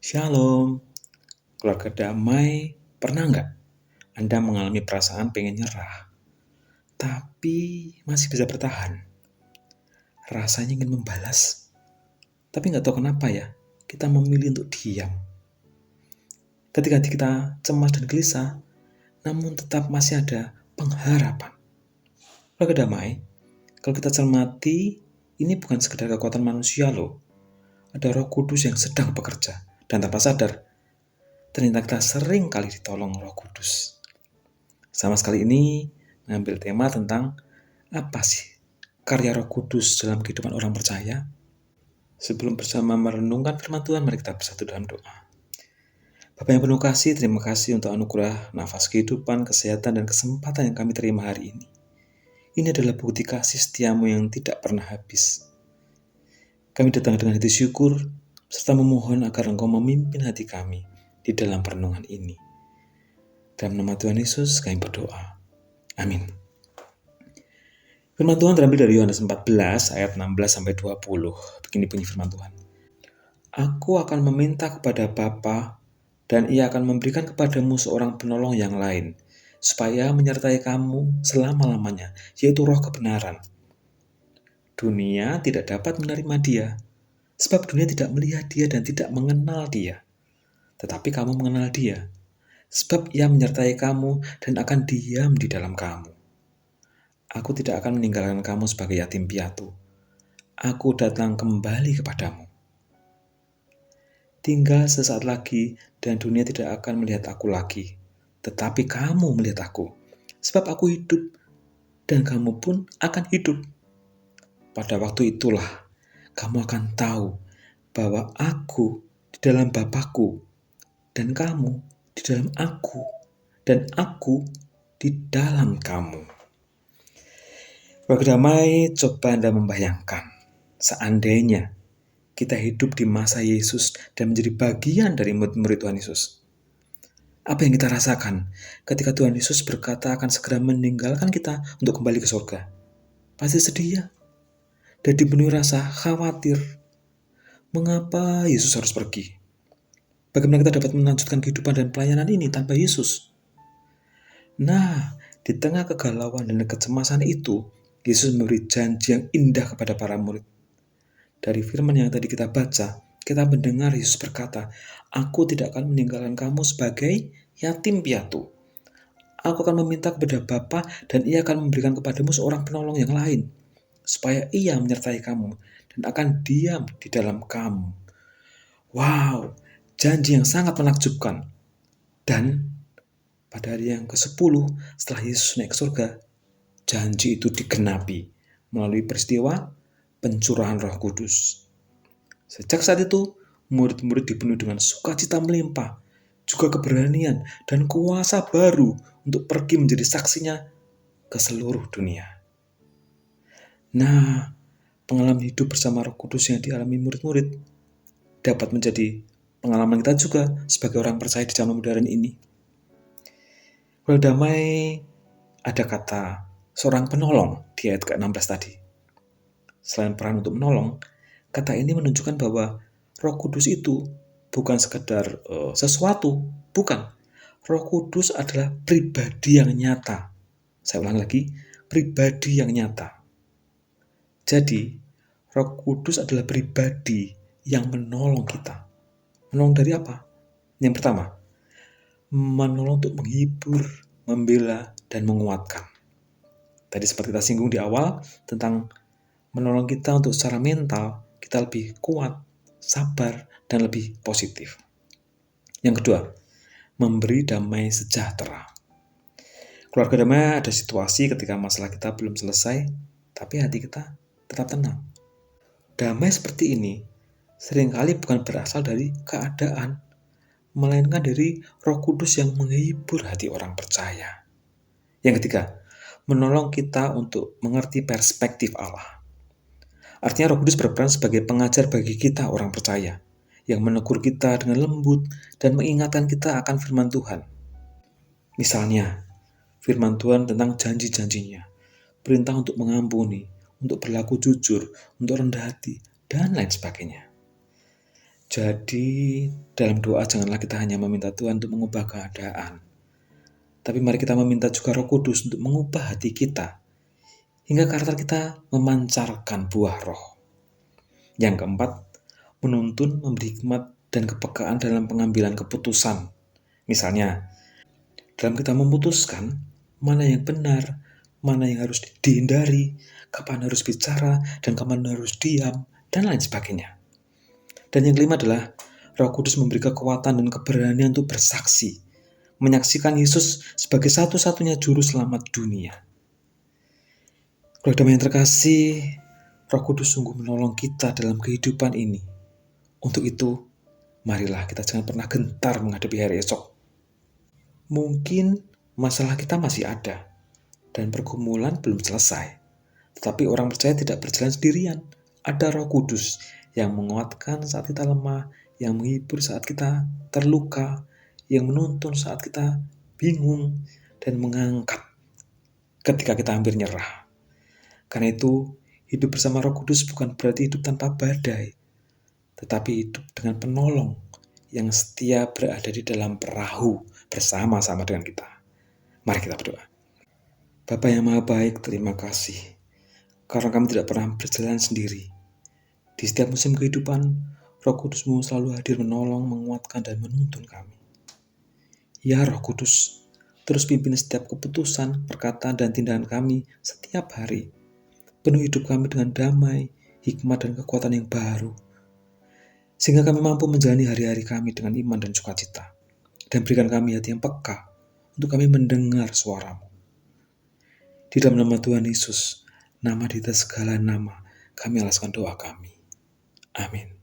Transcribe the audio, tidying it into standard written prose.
Shalom, keluarga damai. Pernah nggak Anda mengalami perasaan pengen nyerah, tapi masih bisa bertahan? Rasanya ingin membalas, tapi nggak tahu kenapa ya, kita memilih untuk diam. Ketika hati kita cemas dan gelisah, namun tetap masih ada pengharapan. Keluarga damai, kalau kita cermati, ini bukan sekedar kekuatan manusia loh. Ada Roh Kudus yang sedang bekerja, dan tanpa sadar, ternyata kita sering kali ditolong Roh Kudus. Sama sekali ini mengambil tema tentang apa sih karya Roh Kudus dalam kehidupan orang percaya. Sebelum bersama merenungkan firman Tuhan, mari kita bersatu dalam doa. Bapa yang penuh kasih, terima kasih untuk anugerah nafas kehidupan, kesehatan, dan kesempatan yang kami terima hari ini. Ini adalah bukti kasih setiamu yang tidak pernah habis. Kami datang dengan hati syukur, serta memohon agar Engkau memimpin hati kami di dalam perenungan ini. Dalam nama Tuhan Yesus kami berdoa. Amin. Firman Tuhan terambil dari Yohanes 14 ayat 16-20. Begini bunyi firman Tuhan. Aku akan meminta kepada Bapa dan Ia akan memberikan kepadamu seorang penolong yang lain, supaya menyertai kamu selama-lamanya, yaitu Roh kebenaran. Dunia tidak dapat menerima Dia, sebab dunia tidak melihat Dia dan tidak mengenal Dia. Tetapi kamu mengenal Dia, sebab Ia menyertai kamu dan akan diam di dalam kamu. Aku tidak akan meninggalkan kamu sebagai yatim piatu. Aku datang kembali kepadamu. Tinggal sesaat lagi dan dunia tidak akan melihat aku lagi. Tetapi kamu melihat aku. Sebab aku hidup dan kamu pun akan hidup. Pada waktu itulah kamu akan tahu bahwa aku di dalam Bapa-Ku dan kamu di dalam aku dan aku di dalam kamu. Keluarga damai, coba Anda membayangkan seandainya kita hidup di masa Yesus dan menjadi bagian dari murid-murid Tuhan Yesus. Apa yang kita rasakan ketika Tuhan Yesus berkata akan segera meninggalkan kita untuk kembali ke surga? Pasti sedih ya, dan dipenuhi rasa khawatir. Mengapa Yesus harus pergi? Bagaimana kita dapat melanjutkan kehidupan dan pelayanan ini tanpa Yesus? Nah, di tengah kegalauan dan kecemasan itu, Yesus memberi janji yang indah kepada para murid. Dari firman yang tadi kita baca, kita mendengar Yesus berkata, "Aku tidak akan meninggalkan kamu sebagai yatim piatu. Aku akan meminta kepada Bapa dan Ia akan memberikan kepadamu seorang penolong yang lain, supaya Ia menyertai kamu dan akan diam di dalam kamu." Wow, janji yang sangat menakjubkan. Dan pada hari yang ke-10 setelah Yesus naik ke surga, janji itu digenapi melalui peristiwa pencurahan Roh Kudus. Sejak saat itu, murid-murid dipenuhi dengan sukacita melimpah, juga keberanian dan kuasa baru untuk pergi menjadi saksinya ke seluruh dunia. Nah, pengalaman hidup bersama Roh Kudus yang dialami murid-murid dapat menjadi pengalaman kita juga sebagai orang percaya di zaman modern ini. Kalau damai, ada kata seorang penolong di ayat ke-16 tadi. Selain peran untuk menolong, kata ini menunjukkan bahwa Roh Kudus itu bukan sekedar sesuatu, bukan. Roh Kudus adalah pribadi yang nyata. Saya ulang lagi, pribadi yang nyata. Jadi, Roh Kudus adalah pribadi yang menolong kita. Menolong dari apa? Yang pertama, menolong untuk menghibur, membela, dan menguatkan. Tadi seperti kita singgung di awal tentang menolong kita untuk secara mental, kita lebih kuat, sabar, dan lebih positif. Yang kedua, memberi damai sejahtera. Keluarga damai ada situasi ketika masalah kita belum selesai, tapi hati kita tetap tenang. Damai seperti ini seringkali bukan berasal dari keadaan, melainkan dari Roh Kudus yang menghibur hati orang percaya. Yang ketiga, menolong kita untuk mengerti perspektif Allah. Artinya Roh Kudus berperan sebagai pengajar bagi kita orang percaya, yang menegur kita dengan lembut dan mengingatkan kita akan firman Tuhan. Misalnya, firman Tuhan tentang janji-janjinya, perintah untuk mengampuni, untuk berlaku jujur, untuk rendah hati, dan lain sebagainya. Jadi, dalam doa janganlah kita hanya meminta Tuhan untuk mengubah keadaan, tapi mari kita meminta juga Roh Kudus untuk mengubah hati kita, hingga karakter kita memancarkan buah roh. Yang keempat, menuntun, memberi hikmat dan kepekaan dalam pengambilan keputusan. Misalnya, dalam kita memutuskan mana yang benar, mana yang harus dihindari, kapan harus bicara, dan kapan harus diam, dan lain sebagainya. Dan yang kelima adalah Roh Kudus memberi kekuatan dan keberanian untuk bersaksi, menyaksikan Yesus sebagai satu-satunya juru selamat dunia. Keluarga yang terkasih, Roh Kudus sungguh menolong kita dalam kehidupan ini. Untuk itu, marilah kita jangan pernah gentar menghadapi hari esok. Mungkin masalah kita masih ada, dan pergumulan belum selesai. Tetapi orang percaya tidak berjalan sendirian. Ada Roh Kudus yang menguatkan saat kita lemah, yang menghibur saat kita terluka, yang menuntun saat kita bingung, dan mengangkat ketika kita hampir nyerah. Karena itu, hidup bersama Roh Kudus bukan berarti hidup tanpa badai, tetapi hidup dengan penolong yang setia berada di dalam perahu bersama-sama dengan kita. Mari kita berdoa. Bapa yang Maha Baik, terima kasih karena kami tidak pernah berjalan sendiri. Di setiap musim kehidupan, Roh Kudus-Mu selalu hadir menolong, menguatkan, dan menuntun kami. Ya Roh Kudus, terus pimpin setiap keputusan, perkataan, dan tindakan kami setiap hari. Penuh hidup kami dengan damai, hikmat, dan kekuatan yang baru. Sehingga kami mampu menjalani hari-hari kami dengan iman dan sukacita. Dan berikan kami hati yang peka untuk kami mendengar suara-Mu. Di dalam nama Tuhan Yesus, nama di atas segala nama, kami alaskan doa kami. Amin.